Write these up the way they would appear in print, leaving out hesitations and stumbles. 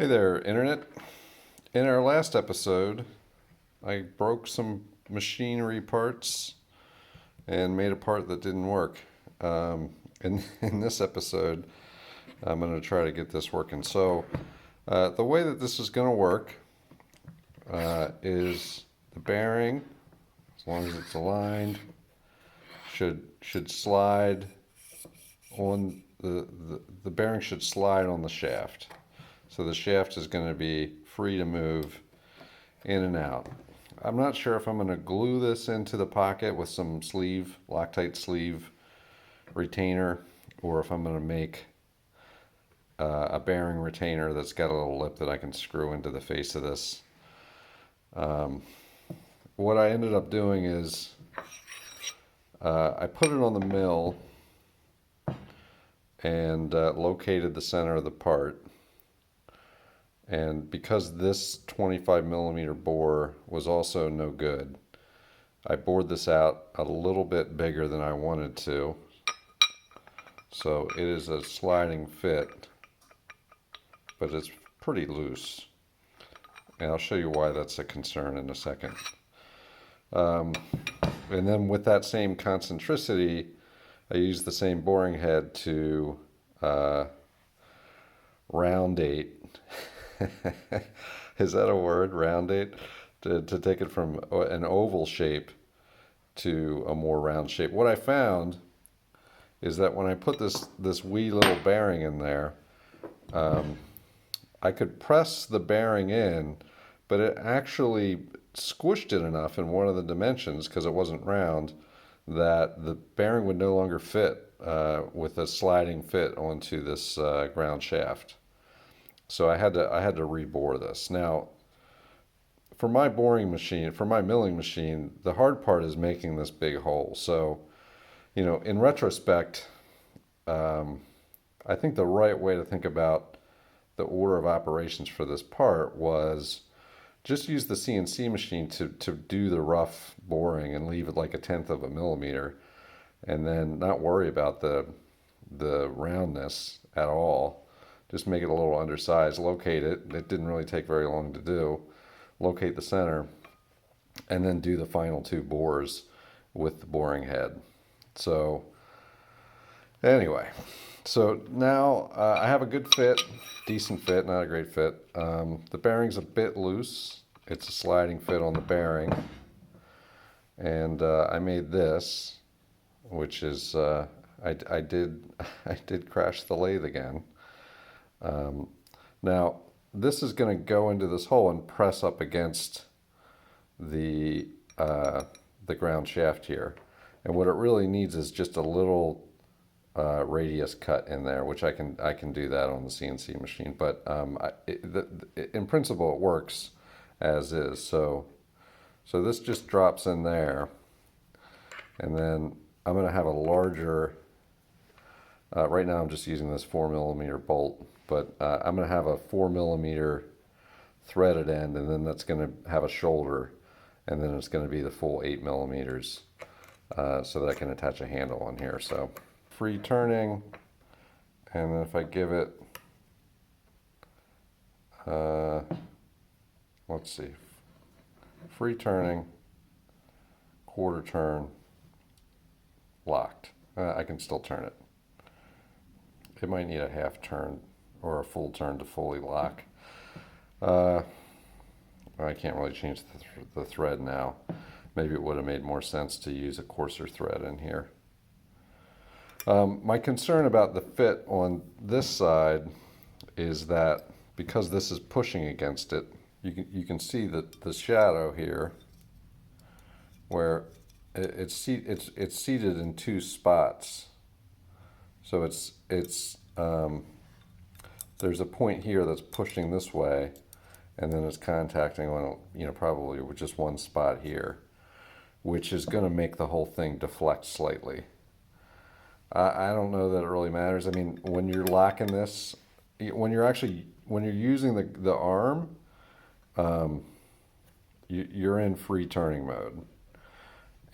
Hey there, Internet. In our last episode, I broke some machinery parts and made a part that didn't work. In this episode, I'm going to try to get this working. So, the way that this is going to work is the bearing, as long as it's aligned, should slide on the bearing should slide on the shaft. So the shaft is going to be free to move in and out. I'm not sure if I'm going to glue this into the pocket with some sleeve, Loctite sleeve retainer, or if I'm going to make a bearing retainer that's got a little lip that I can screw into the face of this. What I ended up doing is I put it on the mill and located the center of the part. And because this 25 millimeter bore was also no good, I bored this out a little bit bigger than I wanted to. So it is a sliding fit, but it's pretty loose. And I'll show you why that's a concern in a second. And then with that same concentricity, I used the same boring head to round date. Is that a word? Round date? To take it from an oval shape to a more round shape. What I found is that when I put this wee little bearing in there, I could press the bearing in, but it actually squished it enough in one of the dimensions, because it wasn't round, that the bearing would no longer fit with a sliding fit onto this ground shaft. So I had to rebore this. Now, for my boring machine, for my milling machine, the hard part is making this big hole. So, in retrospect, I think the right way to think about the order of operations for this part was just use the CNC machine to do the rough boring and leave it like 1/10 of a millimeter, and then not worry about the roundness at all. Just make it a little undersized, locate it. It didn't really take very long to do. Locate the center, and then do the final 2 bores with the boring head. So anyway, so now I have a good fit, decent fit, not a great fit. The bearing's a bit loose. It's a sliding fit on the bearing. And I made this, which is, I did crash the lathe again. Now, this is going to go into this hole and press up against the ground shaft here. And what it really needs is just a little radius cut in there, which I can do that on the CNC machine. But in principle, it works as is. So this just drops in there, and then I'm going to have a larger. Right now, I'm just using this 4 millimeter bolt. But I'm going to have a 4 millimeter threaded end, and then that's going to have a shoulder, and then it's going to be the full 8 millimeters, so that I can attach a handle on here. So free turning, and then if I give it, let's see, free turning, quarter turn, locked. I can still turn it. It might need a half turn or a full turn to fully lock. I can't really change the thread now. Maybe it would have made more sense to use a coarser thread in here. My concern about the fit on this side is that because this is pushing against it, you can see that the shadow here, where it's seated in 2 spots. So there's a point here that's pushing this way, and then it's contacting on, probably with just one spot here, which is going to make the whole thing deflect slightly. I don't know that it really matters. I mean, when you're locking this, when you're using the arm, you're in free turning mode.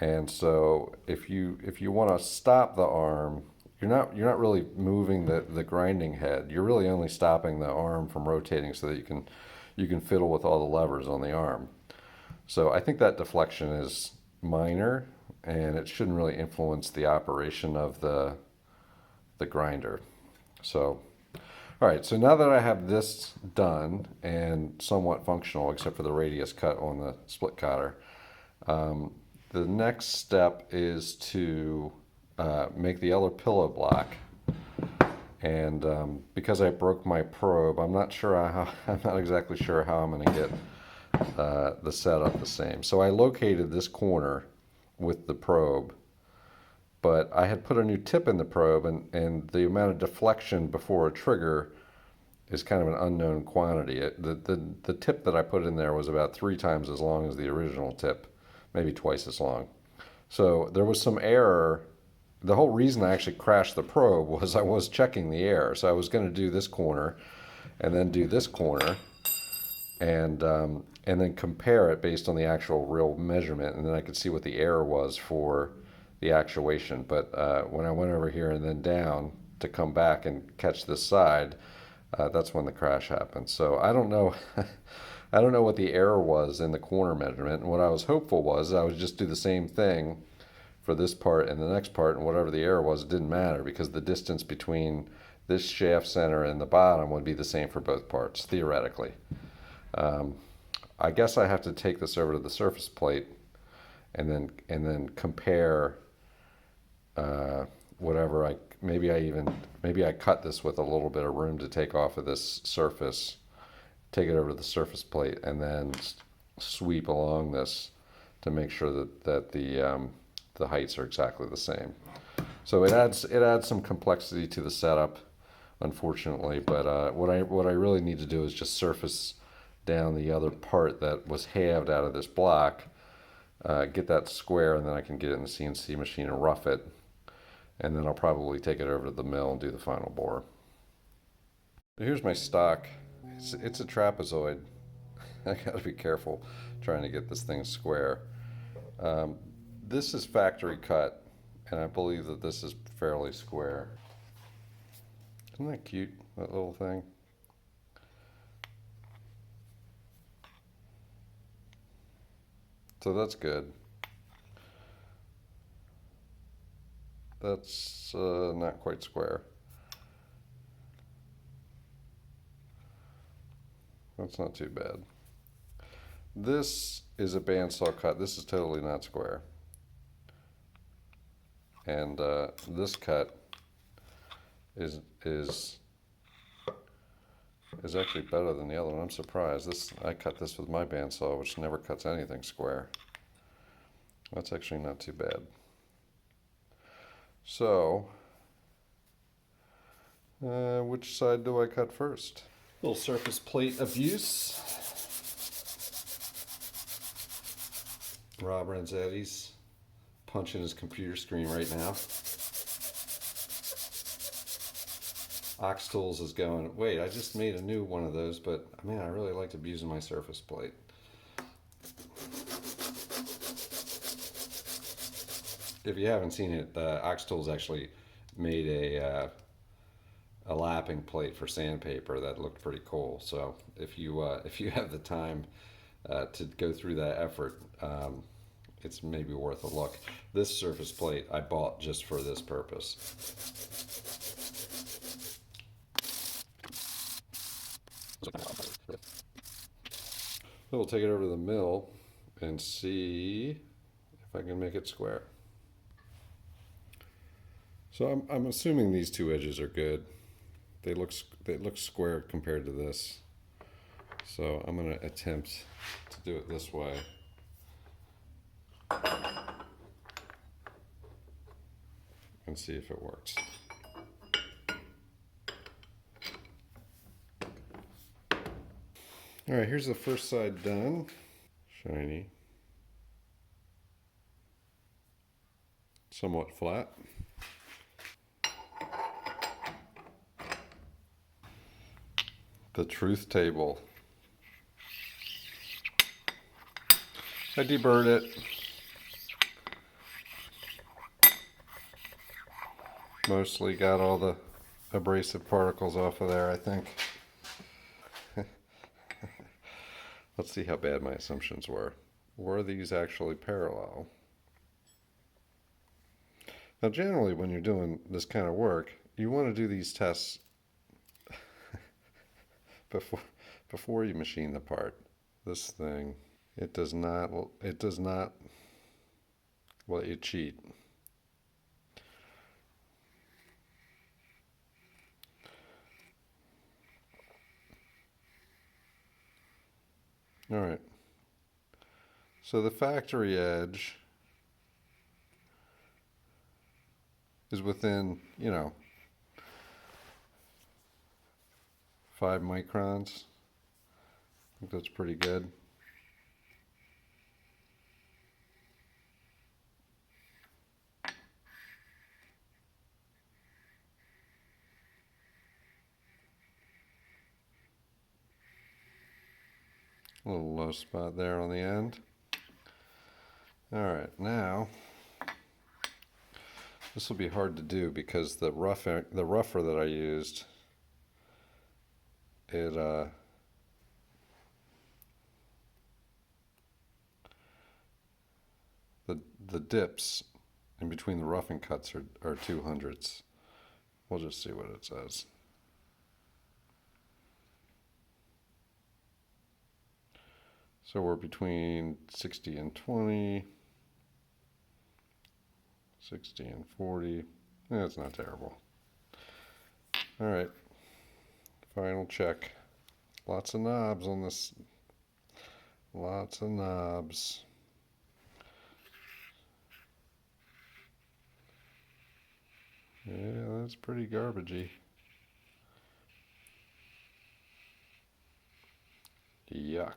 And so if you want to stop the arm, you're not really moving the grinding head. You're really only stopping the arm from rotating so that you can fiddle with all the levers on the arm. So I think that deflection is minor, and it shouldn't really influence the operation of the grinder. So, all right, so now that I have this done and somewhat functional, except for the radius cut on the split cotter, the next step is to make the other pillow block. And because I broke my probe, I'm not exactly sure how I'm going to get the setup the same. So I located this corner with the probe, but I had put a new tip in the probe, and the amount of deflection before a trigger is kind of an unknown quantity. The tip that I put in there was about 3 times as long as the original tip, maybe twice as long. So there was some error. The whole reason I actually crashed the probe was I was checking the error. So I was going to do this corner and then do this corner, and then compare it based on the actual real measurement, and then I could see what the error was for the actuation. But when I went over here and then down to come back and catch this side, that's when the crash happened. So I don't know. I don't know what the error was in the corner measurement, and what I was hopeful was I would just do the same thing for this part and the next part, and whatever the error was, it didn't matter, because the distance between this shaft center and the bottom would be the same for both parts, theoretically. I guess I have to take this over to the surface plate and then compare whatever maybe I cut this with a little bit of room to take off of this surface, take it over to the surface plate, and then sweep along this to make sure that the heights are exactly the same. So it adds some complexity to the setup, unfortunately. But what I really need to do is just surface down the other part that was halved out of this block, get that square, and then I can get it in the CNC machine and rough it, and then I'll probably take it over to the mill and do the final bore. Here's my stock. It's a trapezoid. I gotta be careful trying to get this thing square. This is factory cut, and I believe that this is fairly square. Isn't that cute, that little thing? So that's good. That's not quite square. That's not too bad. This is a bandsaw cut. This is totally not square. And this cut is actually better than the other one. I'm surprised. I cut this with my bandsaw, which never cuts anything square. That's actually not too bad. So, which side do I cut first? Little surface plate abuse. Rob Renzetti's punching his computer screen right now. Ox Tools is going, wait, I just made a new one of those, but man, I really liked abusing my surface plate. If you haven't seen it, Ox Tools actually made a lapping plate for sandpaper that looked pretty cool. So if you have the time to go through that effort, it's maybe worth a look. This surface plate I bought just for this purpose. So we'll take it over to the mill and see if I can make it square. So I'm assuming these two edges are good. They look square compared to this. So I'm going to attempt to do it this way. And see if it works. All right, here's the first side done. Shiny. Somewhat flat. The truth table. I deburred it. Mostly got all the abrasive particles off of there, I think. Let's see how bad my assumptions were. Were these actually parallel? Now, generally, when you're doing this kind of work, you want to do these tests before you machine the part. This thing, it does not let you cheat. All right. So the factory edge is within, 5 microns. I think that's pretty good. A little low spot there on the end. All right, now this will be hard to do because the rougher that I used, the dips in between the roughing cuts are 200ths. We'll just see what it says. So we're between 60 and 20, 60 and 40. That's not terrible. All right, final check. Lots of knobs on this. Lots of knobs. Yeah, that's pretty garbagey. Yuck.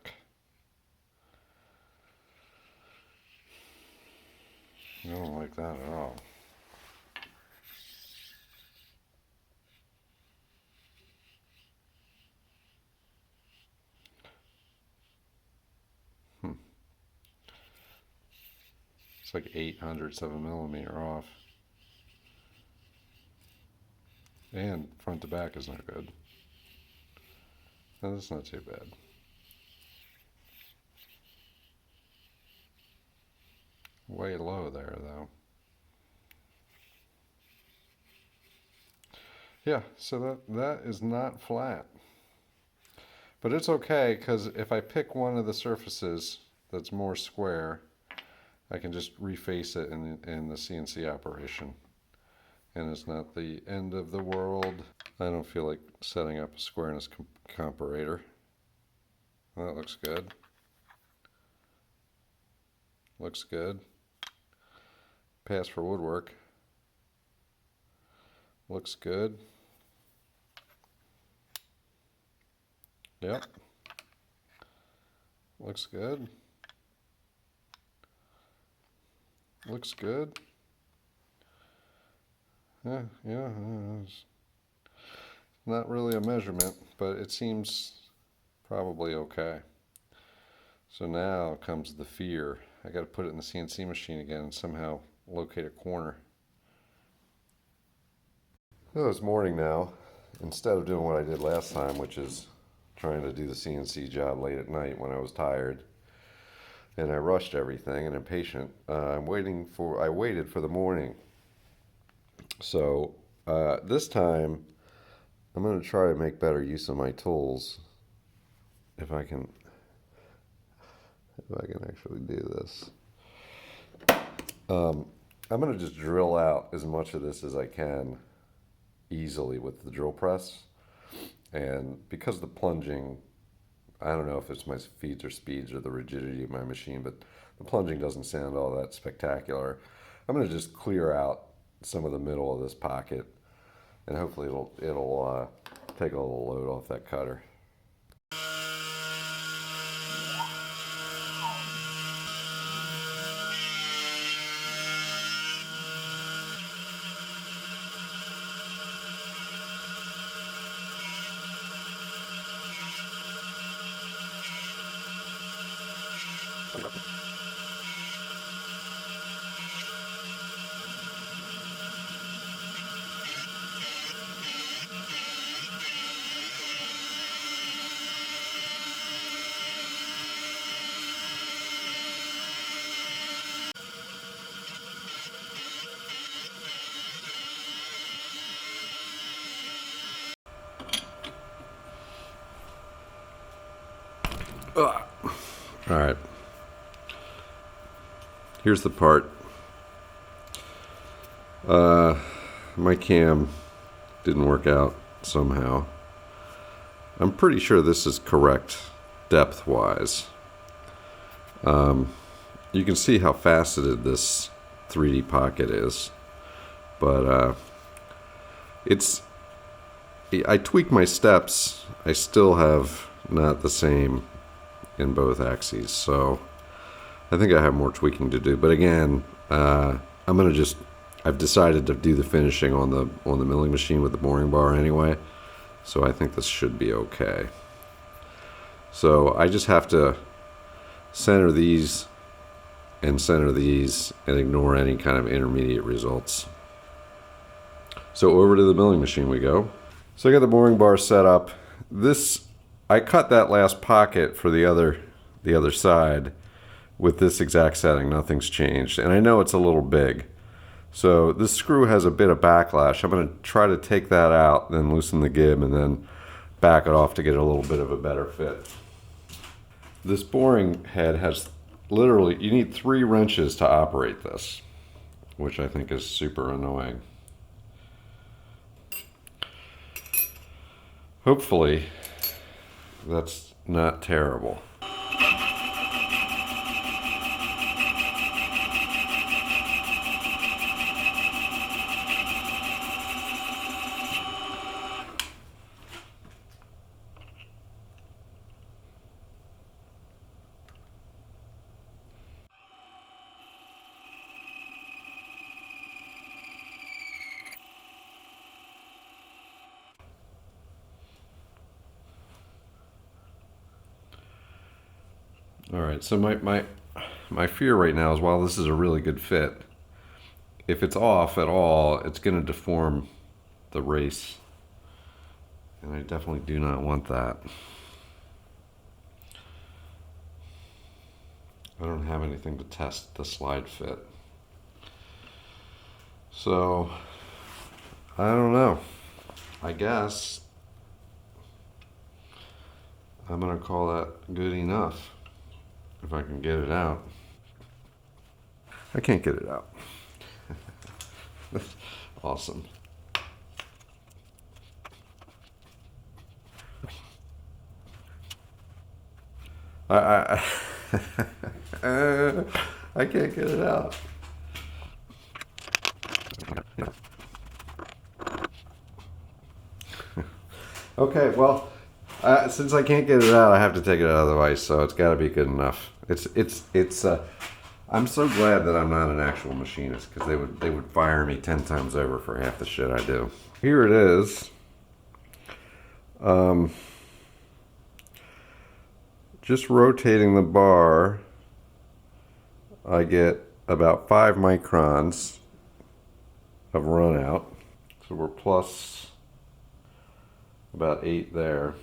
I don't like that at all. It's like 0.08 of a millimeter off. And front to back is not good. No, that's not too bad. Way low there, though. Yeah, so that is not flat. But it's okay, because if I pick one of the surfaces that's more square, I can just reface it in the CNC operation. And it's not the end of the world. I don't feel like setting up a squareness comparator. That looks good. Looks good. Pass for woodwork. Looks good. Yep. Looks good. Looks good. Yeah, it's not really a measurement, but it seems probably okay. So now comes the fear. I got to put it in the CNC machine again and somehow locate a corner. So it's morning now. Instead of doing what I did last time, which is trying to do the CNC job late at night when I was tired, and I rushed everything and impatient, I waited for the morning. So this time, I'm going to try to make better use of my tools. If I can actually do this. I'm going to just drill out as much of this as I can easily with the drill press. And because the plunging, I don't know if it's my feeds or speeds or the rigidity of my machine, but the plunging doesn't sound all that spectacular. I'm going to just clear out some of the middle of this pocket, and hopefully it'll take a little load off that cutter. Ugh. All right. Here's the part. My cam didn't work out somehow. I'm pretty sure this is correct depth-wise. You can see how faceted this 3D pocket is, but I tweak my steps. I still have not the same in both axes, so I think I have more tweaking to do. But again, I've decided to do the finishing on the milling machine with the boring bar anyway, so I think this should be okay. So I just have to center these and ignore any kind of intermediate results. So over to the milling machine we go. So I got the boring bar set up. I cut that last pocket for the other side with this exact setting. Nothing's changed, and I know it's a little big. So this screw has a bit of backlash. I'm going to try to take that out, then loosen the gib, and then back it off to get a little bit of a better fit. This boring head has literally, you need 3 wrenches to operate this, which I think is super annoying. Hopefully, that's not terrible. All right, so my fear right now is while this is a really good fit, if it's off at all, it's going to deform the race. And I definitely do not want that. I don't have anything to test the slide fit. So, I don't know. I guess I'm going to call that good enough. If I can get it out. I can't get it out. Awesome. I I can't get it out. Okay, well, since I can't get it out, I have to take it out of the vise, so it's got to be good enough. I'm so glad that I'm not an actual machinist, because they would fire me 10 times over for half the shit I do. Here it is. Just rotating the bar, I get about 5 microns of run out. So we're plus about 8 there.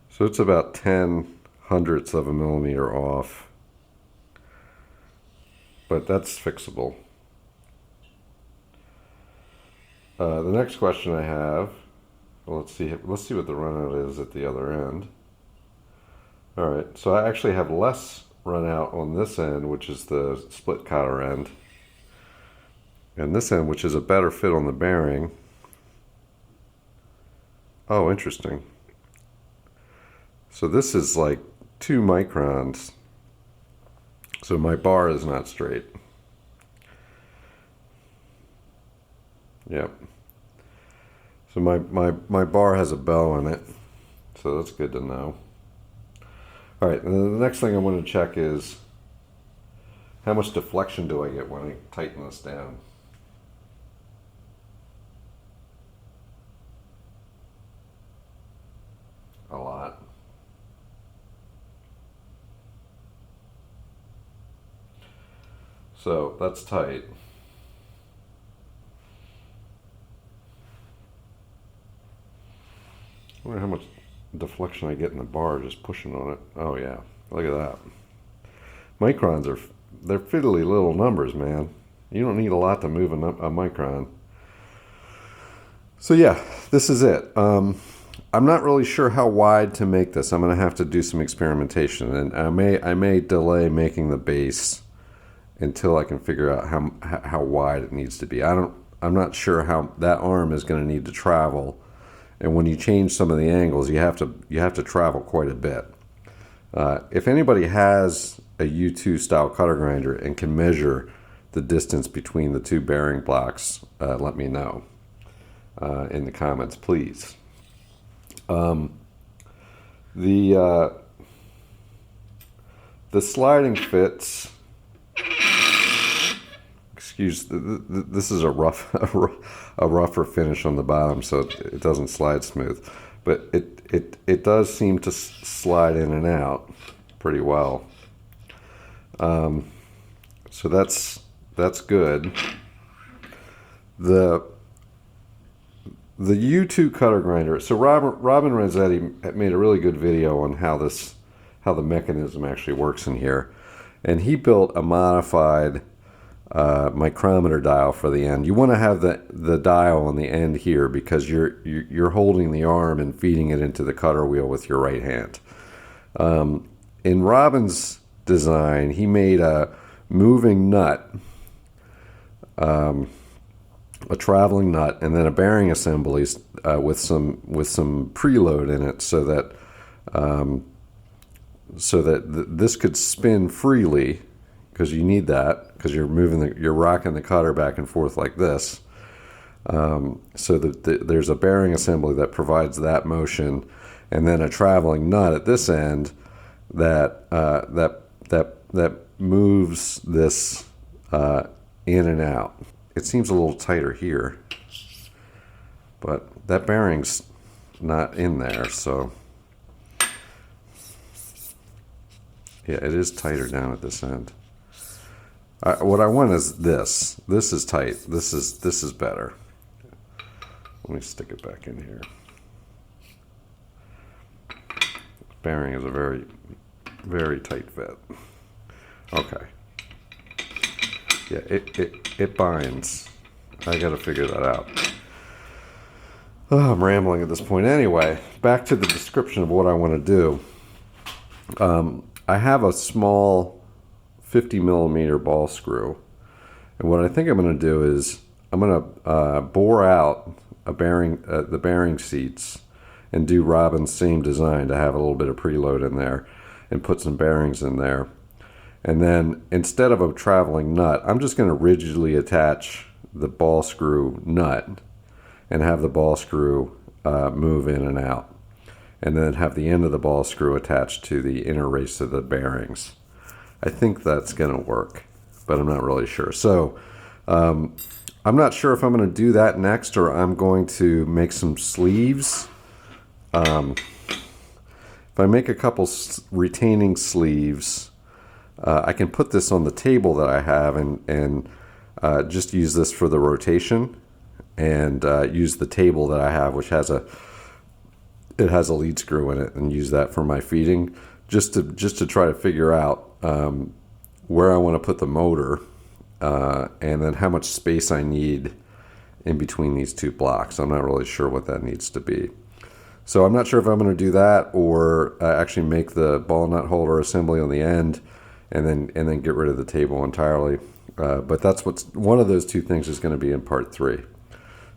So it's about 10 hundredths of a millimeter off, but that's fixable. The next question I have, well, let's see what the runout is at the other end. All right, so I actually have less runout on this end, which is the split cotter end, and this end, which is a better fit on the bearing. Oh, interesting. So this is like 2 microns. So my bar is not straight. Yep. So my bar has a bow in it. So that's good to know. All right, and then the next thing I want to check is how much deflection do I get when I tighten this down? A lot. So that's tight. I wonder how much deflection I get in the bar just pushing on it. Oh yeah, look at that. Microns they're fiddly little numbers, man. You don't need a lot to move a micron. So yeah, this is it. I'm not really sure how wide to make this. I'm going to have to do some experimentation, and I may delay making the base until I can figure out how wide it needs to be. I'm not sure how that arm is going to need to travel, and when you change some of the angles, you have to travel quite a bit. If anybody has a U2 style cutter grinder and can measure the distance between the two bearing blocks, let me know in the comments, please. The sliding fits. This is a rougher finish on the bottom, so it doesn't slide smooth, but it does seem to slide in and out pretty well. So that's good. The U2 cutter grinder. So Robin Rossetti made a really good video on how the mechanism actually works in here, and he built a modified micrometer dial for the end. You want to have the dial on the end here because you're holding the arm and feeding it into the cutter wheel with your right hand. In Robin's design, he made a moving nut, a traveling nut, and then a bearing assembly with some preload in it, so that this could spin freely, because you need that, because you're rocking the cutter back and forth like this. So that there's a bearing assembly that provides that motion, and then a traveling nut at this end that moves this in and out. It seems a little tighter here, but that bearing's not in there, so yeah, it is tighter down at this end. What I want is this. This is tight. This is better. Let me stick it back in here. Bearing is a very, very tight fit. Okay. Yeah, it binds. I got to figure that out. Oh, I'm rambling at this point. Anyway, back to the description of what I want to do. I have a small 50 millimeter ball screw, and what I think I'm going to do is I'm going to bore out the bearing seats and do Robin's same design to have a little bit of preload in there and put some bearings in there. And then instead of a traveling nut, I'm just going to rigidly attach the ball screw nut and have the ball screw move in and out. And then have the end of the ball screw attached to the inner race of the bearings. I think that's going to work, but I'm not really sure. So I'm not sure if I'm going to do that next, or I'm going to make some sleeves. If I make a couple retaining sleeves, I can put this on the table that I have and just use this for the rotation, and use the table that I have, which has a lead screw in it, and use that for my feeding, just to try to figure out where I want to put the motor, and then how much space I need in between these two blocks. I'm not really sure what that needs to be. So I'm not sure if I'm going to do that, or actually make the ball nut holder assembly on the end, and then get rid of the table entirely. But that's one of those two things is going to be in part 3.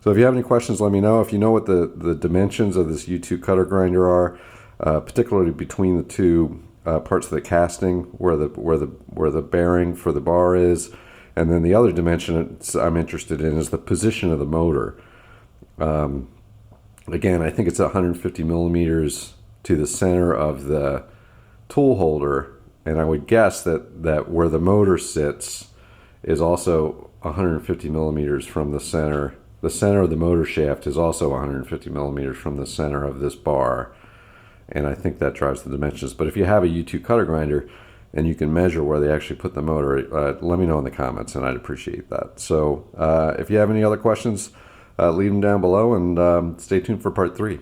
So if you have any questions, let me know. If you know what the dimensions of this U2 cutter grinder are, particularly between the two parts of the casting, where the bearing for the bar is, and then the other dimension I'm interested in is the position of the motor. Again, I think it's 150 millimeters to the center of the tool holder, and I would guess that where the motor sits is also 150 millimeters from the center. The center of the motor shaft is also 150 millimeters from the center of this bar, and I think that drives the dimensions. But if you have a U2 cutter grinder and you can measure where they actually put the motor, let me know in the comments, and I'd appreciate that. So if you have any other questions, leave them down below, and stay tuned for part 3.